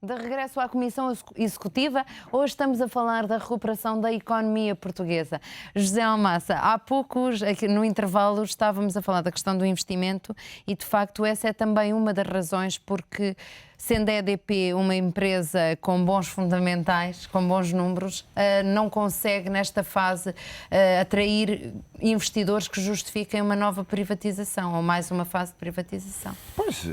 De regresso à Comissão Executiva, hoje estamos a falar da recuperação da economia portuguesa. José Almassa, há poucos, aqui no intervalo, estávamos a falar da questão do investimento e, de facto, essa é também uma das razões porque, sendo a EDP uma empresa com bons fundamentais, com bons números, não consegue, nesta fase, atrair investidores que justifiquem uma nova privatização ou mais uma fase de privatização. Pois,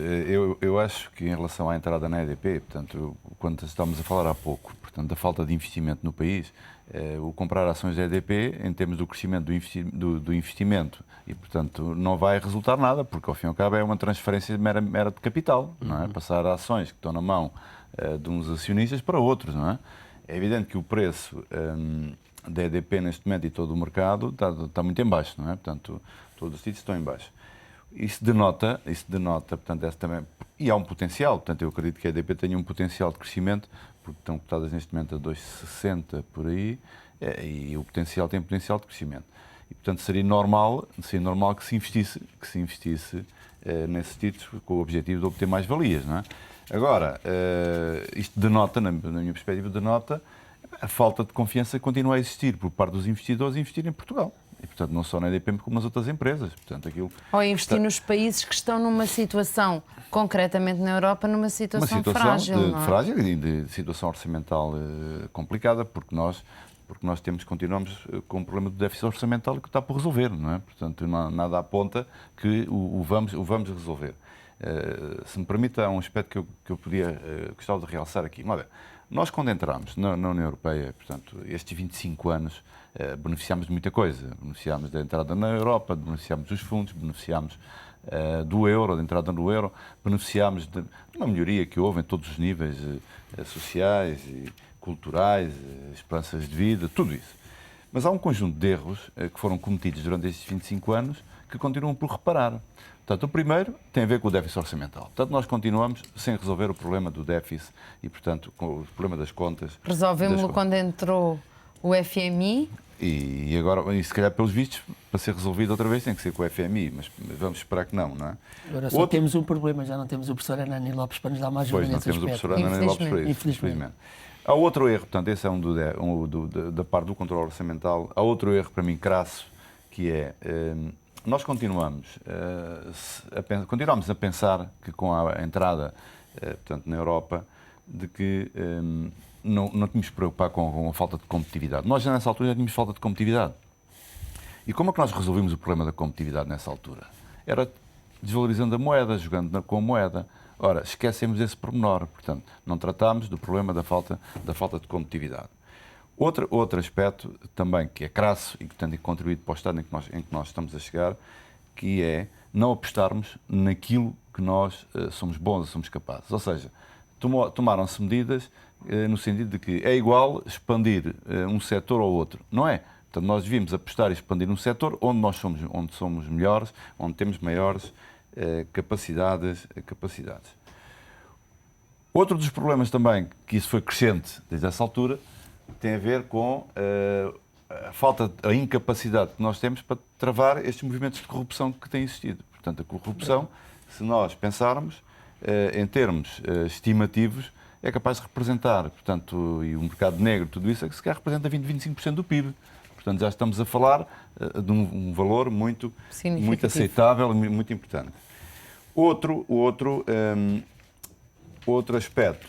eu acho que em relação à entrada na EDP, portanto, quando estamos a falar há pouco, portanto, da falta de investimento no país, o comprar ações da EDP, em termos do crescimento do investimento, e, portanto, não vai resultar nada, porque, ao fim e ao cabo, é uma transferência mera de capital, não é? Passar ações que estão na mão de uns acionistas para outros, não é? É evidente que o preço da EDP, neste momento, e todo o mercado, está muito em baixo, não é? Portanto, todos os sítios estão em baixo. Isso denota, portanto, também, e há um potencial, portanto, eu acredito que a EDP tenha um potencial de crescimento, porque estão cotadas neste momento a 2,60 por aí, e o potencial tem potencial de crescimento. E, portanto, seria normal que se investisse nesses títulos com o objetivo de obter mais valias, não é? Agora, isto denota, na minha perspectiva, denota a falta de confiança que continua a existir por parte dos investidores em investir em Portugal. E, portanto, não só na EDP, como nas outras empresas. Portanto, ou investir nos países que estão numa situação, concretamente na Europa, numa situação frágil. Frágil e de situação orçamental complicada, porque nós continuamos com um problema de déficit orçamental que está por resolver, não é? Portanto, nada aponta que o vamos resolver. Se me permite, há um aspecto que eu gostava de realçar aqui. Olha, nós, quando entramos na União Europeia, portanto, estes 25 anos, beneficiámos de muita coisa. Beneficiámos da entrada na Europa, beneficiámos dos fundos, beneficiámos do euro, da entrada no euro, beneficiámos de uma melhoria que houve em todos os níveis sociais e culturais, esperanças de vida, tudo isso. Mas há um conjunto de erros que foram cometidos durante estes 25 anos que continuam por reparar. Portanto, o primeiro tem a ver com o déficit orçamental. Portanto, nós continuamos sem resolver o problema do déficit e, portanto, com o problema das contas. Resolvemos-lo quando entrou o FMI. E agora, e se calhar, pelos vistos, para ser resolvido outra vez tem que ser com o FMI, mas vamos esperar que não, não é? Agora só temos um problema, já não temos o professor Anani Lopes para nos dar mais ajuda nesse aspecto. Pois, não temos o professor Anani Lopes para isso, infelizmente. Há outro erro, portanto, esse é da parte do controle orçamental. Há outro erro, para mim, crasso, que é... nós continuamos a pensar que com a entrada, portanto, na Europa, de que não tínhamos de preocupar com a falta de competitividade. Nós, nessa altura, já tínhamos falta de competitividade. E como é que nós resolvimos o problema da competitividade nessa altura? Era desvalorizando a moeda, jogando com a moeda. Ora, esquecemos esse pormenor. Portanto, não tratámos do problema da falta de competitividade. Outro aspecto também que é crasso e que tem contribuído para o estado em que nós estamos a chegar, que é não apostarmos naquilo que nós somos bons e somos capazes. Ou seja, tomaram-se medidas no sentido de que é igual expandir um setor ou outro. Não é. Portanto, nós devíamos apostar e expandir um setor onde somos melhores, onde temos maiores capacidades. Outro dos problemas também, que isso foi crescente desde essa altura, tem a ver com a incapacidade que nós temos para travar estes movimentos de corrupção que têm existido. Portanto, a corrupção, se nós pensarmos em termos estimativos, é capaz de representar, portanto, e o mercado negro, tudo isso, é que se calhar representa 20-25% do PIB. Portanto, já estamos a falar de um valor muito aceitável e muito importante. Outro aspecto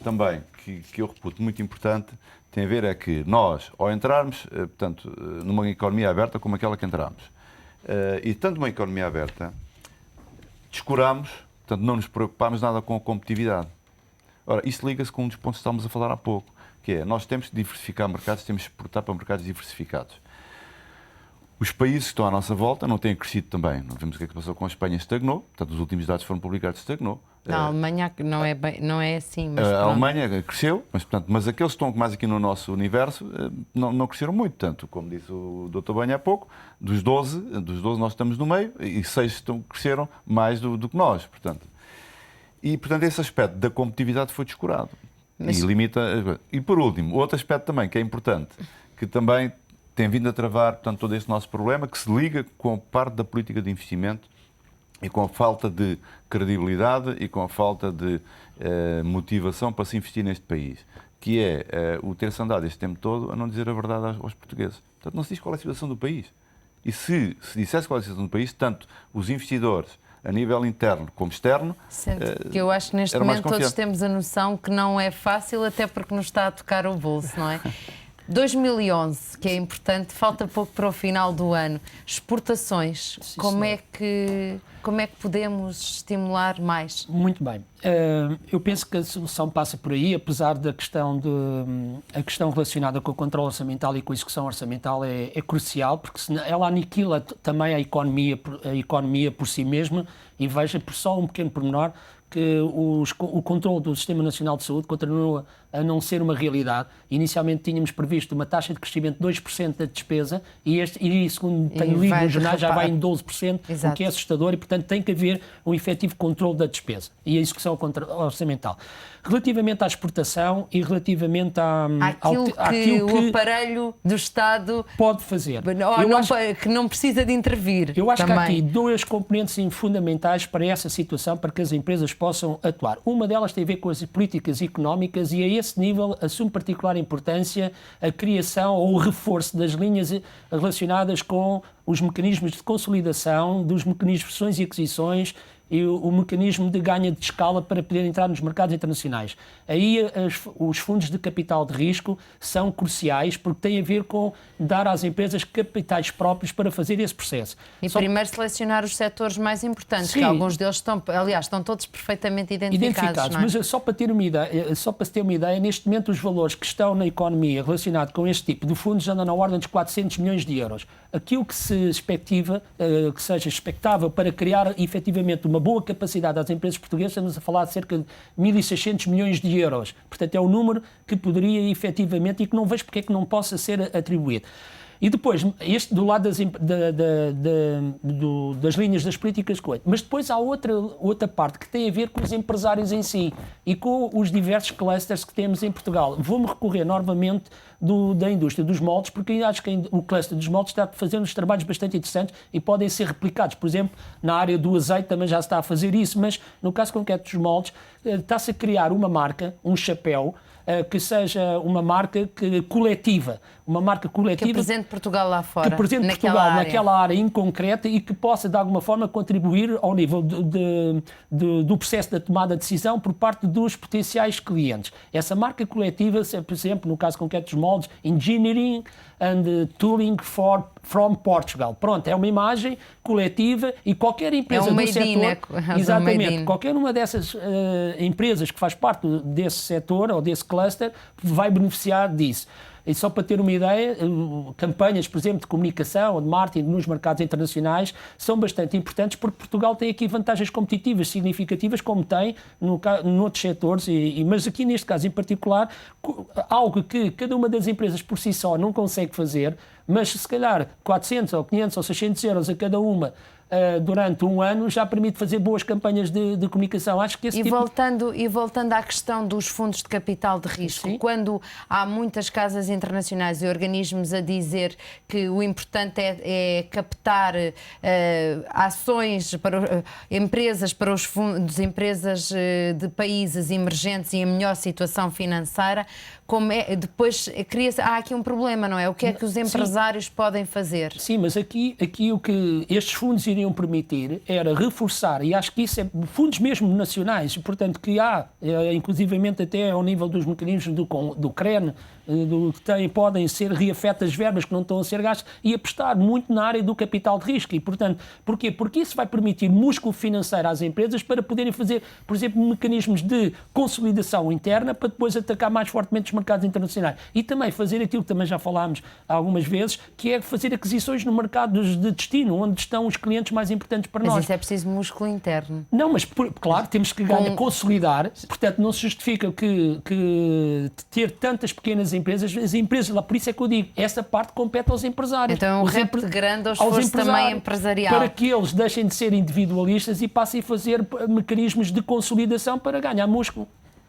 também que eu reputo muito importante tem a ver é que nós, ao entrarmos, portanto, numa economia aberta como aquela que entramos, e tanto uma economia aberta, descurámos, portanto, não nos preocupámos nada com a competitividade. Ora, isto liga-se com um dos pontos que estávamos a falar há pouco, que é, nós temos que diversificar mercados, temos que exportar para mercados diversificados. Os países que estão à nossa volta não têm crescido também. Não vimos o que é que passou com a Espanha, estagnou. Portanto, os últimos dados foram publicados, estagnou. Na Alemanha não é assim. Mas a Alemanha cresceu, mas aqueles que estão mais aqui no nosso universo não cresceram muito. Tanto, como disse o Dr. Banha há pouco, dos 12 nós estamos no meio e 6 cresceram mais do que nós. Portanto, esse aspecto da competitividade foi descurado. E por último, outro aspecto também que é importante, que também tem vindo a travar, portanto, todo este nosso problema, que se liga com a parte da política de investimento e com a falta de credibilidade e com a falta de motivação para se investir neste país, que é o ter-se andado este tempo todo a não dizer a verdade aos portugueses. Portanto, não se diz qual é a situação do país. E se dissesse qual é a situação do país, tanto os investidores a nível interno como externo... Sendo que eu acho que neste momento todos temos a noção que não é fácil, até porque nos está a tocar o bolso, não é? 2011, que é importante, falta pouco para o final do ano. Exportações, como é que podemos estimular mais? Muito bem. Eu penso que a solução passa por aí, apesar da questão a questão relacionada com o controle orçamental e com a execução orçamental é crucial, porque ela aniquila também a economia por si mesma, e veja por só um pequeno pormenor que o controle do Sistema Nacional de Saúde continua a não ser uma realidade. Inicialmente tínhamos previsto uma taxa de crescimento de 2% da despesa e segundo tenho lido nos jornais, já vai em 12%, Exato. o que é assustador, e portanto tem que haver um efetivo controle da despesa e a execução orçamental. Relativamente à exportação e relativamente àquilo que o aparelho do Estado pode fazer. Que não precisa de intervir. Eu acho também. que há aqui dois componentes fundamentais para essa situação, para que as empresas possam atuar. Uma delas tem a ver com as políticas económicas e a esse nível assume particular importância a criação ou o reforço das linhas relacionadas com os mecanismos de consolidação, dos mecanismos de fusões e aquisições e o mecanismo de ganho de escala para poder entrar nos mercados internacionais. Aí os fundos de capital de risco são cruciais porque têm a ver com dar às empresas capitais próprios para fazer esse processo. E primeiro selecionar os setores mais importantes, Sim. que alguns deles estão todos perfeitamente identificados. Não é? Mas só para se ter uma ideia, neste momento os valores que estão na economia relacionados com este tipo de fundos andam na ordem dos 400 milhões de euros. Aquilo que se expectiva, que seja expectável para criar efetivamente uma boa capacidade às empresas portuguesas, estamos a falar de cerca de 1.600 milhões de euros. Portanto, é um número que poderia efetivamente e que não vejo porque é que não possa ser atribuído. E depois, este do lado das linhas das políticas de coisa. Mas depois há outra parte que tem a ver com os empresários em si e com os diversos clusters que temos em Portugal. Vou-me recorrer novamente da indústria dos moldes, porque acho que o cluster dos moldes está fazendo uns trabalhos bastante interessantes e podem ser replicados. Por exemplo, na área do azeite também já se está a fazer isso, mas no caso concreto dos moldes, está-se a criar uma marca, um chapéu, que seja uma marca coletiva. Uma marca coletiva que represente Portugal lá fora, que represente Portugal naquela área em concreta e que possa, de alguma forma, contribuir ao nível do processo da tomada de decisão por parte dos potenciais clientes. Essa marca coletiva, por exemplo, no caso concreto dos moldes, Engineering and Tooling from Portugal. Pronto, é uma imagem coletiva e qualquer empresa do setor... Exatamente, qualquer uma dessas empresas que faz parte desse setor ou desse cluster vai beneficiar disso. E só para ter uma ideia, campanhas, por exemplo, de comunicação ou de marketing nos mercados internacionais são bastante importantes porque Portugal tem aqui vantagens competitivas significativas, como tem noutros setores, mas aqui neste caso em particular, algo que cada uma das empresas por si só não consegue fazer, mas se calhar 400 ou 500 ou 600 euros a cada uma durante um ano já permite fazer boas campanhas de comunicação. Acho que esse voltando à questão dos fundos de capital de risco, sim, quando há muitas casas internacionais e organismos a dizer que o importante é captar ações para empresas, para os fundos, empresas de países emergentes e em melhor situação financeira, depois há aqui um problema, não é? O que é que os empresários podem fazer? Sim, mas aqui o que estes fundos iriam permitir era reforçar, e acho que isso é fundos mesmo nacionais, portanto que há, inclusivamente até ao nível dos mecanismos do CREN, que podem ser reafetas verbas que não estão a ser gastas e apostar muito na área do capital de risco. E, portanto, porquê? Porque isso vai permitir músculo financeiro às empresas para poderem fazer, por exemplo, mecanismos de consolidação interna para depois atacar mais fortemente os mercados internacionais. E também fazer aquilo que também já falámos algumas vezes, que é fazer aquisições no mercado de destino, onde estão os clientes mais importantes para nós. Mas isso é preciso músculo interno. Não, mas claro, temos que consolidar. Portanto, não se justifica que ter tantas pequenas empresas, as empresas lá, por isso é que eu digo, essa parte compete aos empresários. Então é um repto grande ao esforço também empresarial. Para que eles deixem de ser individualistas e passem a fazer mecanismos de consolidação para ganhar músculo.